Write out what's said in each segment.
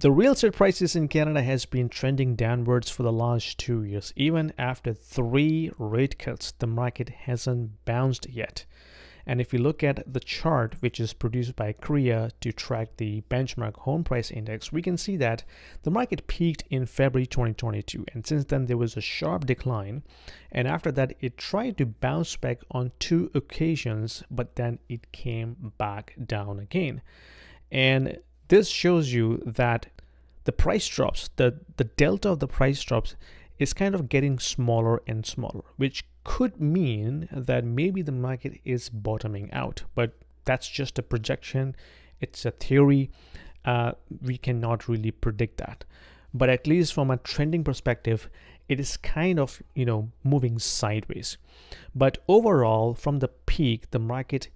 The real estate prices in Canada has been trending downwards for the last 2 years. Even after 3 rate cuts, the market hasn't bounced yet. And if you look at the chart, which is produced by Korea to track the benchmark home price index, we can see that the market peaked in February 2022. And since then, there was a sharp decline. And after that, it tried to bounce back on 2 occasions, but then it came back down again. And this shows you that the price drops, the delta of the price drops is kind of getting smaller and smaller, which could mean that maybe the market is bottoming out. But that's just a projection. It's a theory. We cannot really predict that. But at least from a trending perspective, it is kind of, moving sideways. But overall, from the peak, the market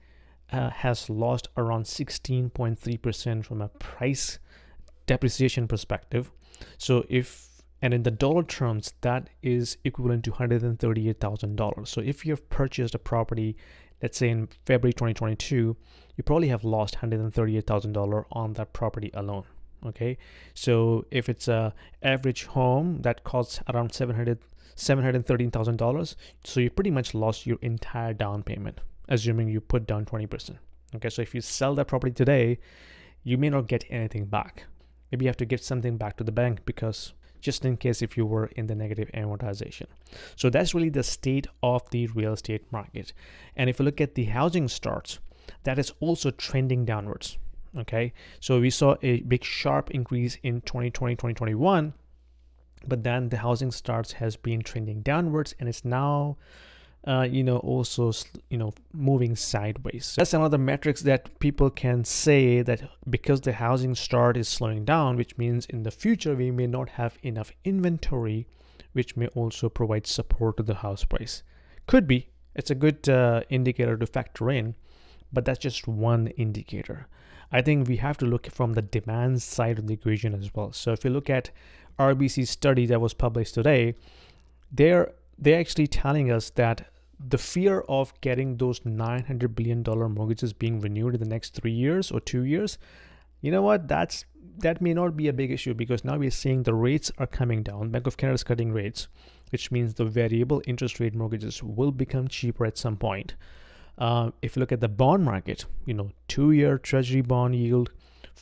has lost around 16.3% from a price depreciation perspective. So and in the dollar terms, that is equivalent to $138,000. So if you've purchased a property, let's say in February 2022, you probably have lost $138,000 on that property alone. Okay, so if it's a average home that costs around $713,000, so you pretty much lost your entire down payment, assuming you put down 20%. Okay, so if you sell that property today, you may not get anything back. Maybe you have to give something back to the bank, because just in case if you were in the negative amortization. So that's really the state of the real estate market. And if you look at the housing starts, that is also trending downwards. Okay, so we saw a big sharp increase in 2020, 2021, but then the housing starts has been trending downwards, and it's now also moving sideways. That's another metrics that people can say that because the housing start is slowing down, which means in the future we may not have enough inventory, which may also provide support to the house price. Could be. It's a good indicator to factor in, but that's just one indicator. I think we have to look from the demand side of the equation as well. So if you look at RBC's study that was published today, they're actually telling us that the fear of getting those $900 billion mortgages being renewed in the next 3 years or 2 years, you know what, that may not be a big issue, because now we're seeing the rates are coming down. Bank of Canada is cutting rates, which means the variable interest rate mortgages will become cheaper at some point. If you look at the bond market, 2-year treasury bond yield,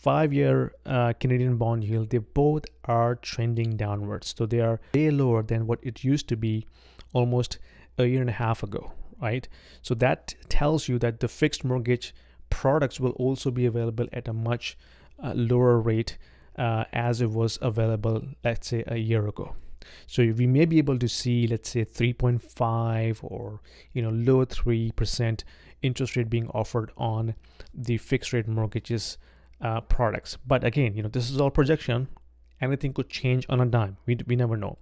5-year Canadian bond yield, they both are trending downwards. So they are way lower than what it used to be almost a year and a half ago, right? So that tells you that the fixed mortgage products will also be available at a much lower rate as it was available, let's say, a year ago. So we may be able to see, let's say, 3.5 or low 3% interest rate being offered on the fixed rate mortgages products. But again, this is all projection. Anything could change on a dime. We never know.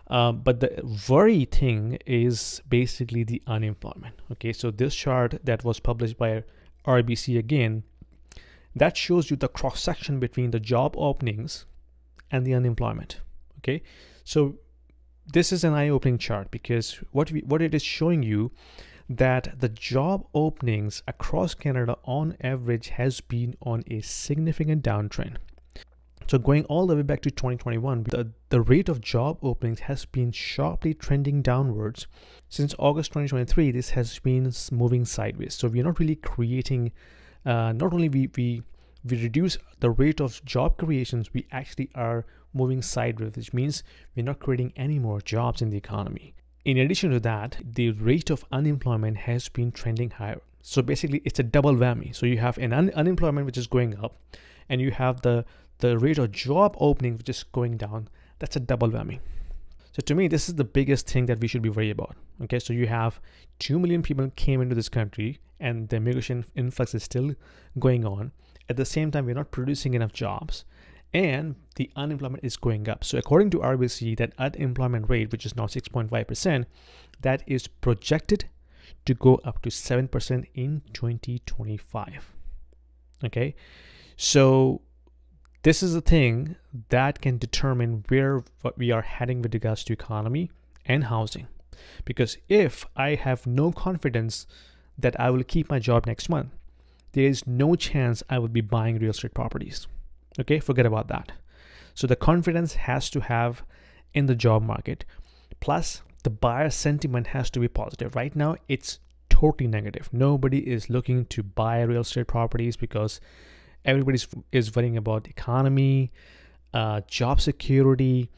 But the worry thing is basically the unemployment. Okay, so this chart that was published by RBC again, that shows you the cross section between the job openings and the unemployment. Okay, so this is an eye-opening chart, because what it is showing you that the job openings across Canada on average has been on a significant downtrend. So going all the way back to 2021, the rate of job openings has been sharply trending downwards. Since August 2023, this has been moving sideways. So we're not really creating, not only we reduce the rate of job creations, we actually are moving sideways, which means we're not creating any more jobs in the economy. In addition to that, the rate of unemployment has been trending higher. So basically, it's a double whammy. So you have an unemployment which is going up, and you have the rate of job opening which is going down. That's a double whammy. So to me, this is the biggest thing that we should be worried about. Okay, so you have 2 million people came into this country, and the immigration influx is still going on. At the same time, we're not producing enough jobs, and the unemployment is going up. So according to RBC, that unemployment rate, which is now 6.5%, that is projected to go up to 7% in 2025. Okay, so this is the thing that can determine what we are heading with regards to economy and housing. Because if I have no confidence that I will keep my job next month, there is no chance I will be buying real estate properties. Okay, forget about that. So the confidence has to have in the job market. Plus, the buyer sentiment has to be positive. Right now, it's totally negative. Nobody is looking to buy real estate properties because everybody is worrying about the economy, job security,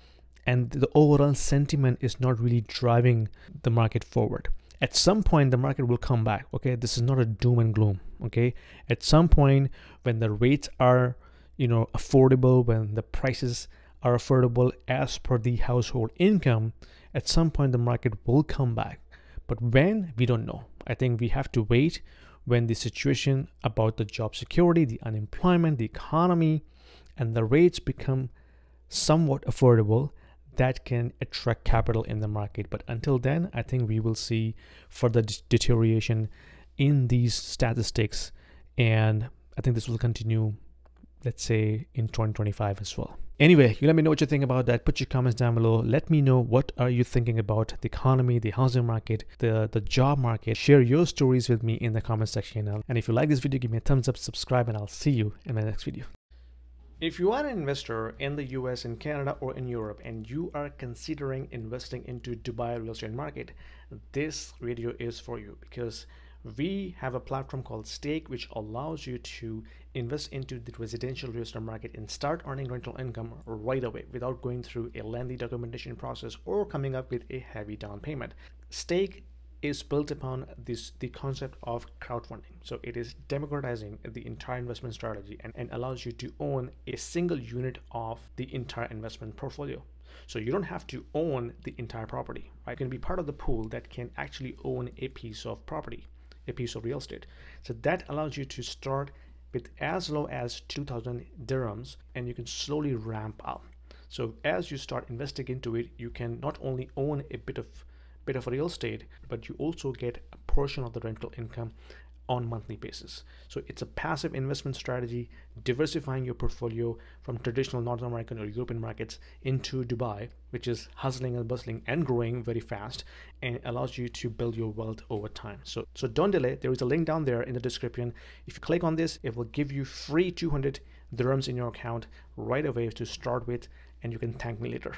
and the overall sentiment is not really driving the market forward. At some point, the market will come back. Okay, this is not a doom and gloom. Okay, at some point, when the rates are, affordable, when the prices are affordable as per the household income, at some point the market will come back. But when, we don't know. I think we have to wait when the situation about the job security, the unemployment, the economy, and the rates become somewhat affordable, that can attract capital in the market. But until then, I think we will see further deterioration in these statistics, and I think this will continue, let's say, in 2025 as well. Anyway, you let me know what you think about that. Put your comments down below. Let me know what are you thinking about the economy, the housing market, the job market. Share your stories with me in the comment section. And if you like this video, give me a thumbs up, subscribe, and I'll see you in my next video. If you are an investor in the US, in Canada, or in Europe, and you are considering investing into Dubai real estate market, this video is for you, because we have a platform called Stake, which allows you to invest into the residential real estate market and start earning rental income right away without going through a lengthy documentation process or coming up with a heavy down payment. Stake is built upon the concept of crowdfunding. So it is democratizing the entire investment strategy and allows you to own a single unit of the entire investment portfolio. So you don't have to own the entire property, right? You can be part of the pool that can actually own a piece of property, a piece of real estate. So that allows you to start with as low as 2,000 dirhams, and you can slowly ramp up. So as you start investing into it, you can not only own a bit of real estate, but you also get a portion of the rental income on monthly basis. So it's a passive investment strategy, diversifying your portfolio from traditional North American or European markets into Dubai, which is hustling and bustling and growing very fast, and allows you to build your wealth over time. So don't delay. There is a link down there in the description. If you click on this, it will give you free 200 dirhams in your account right away to start with, and you can thank me later.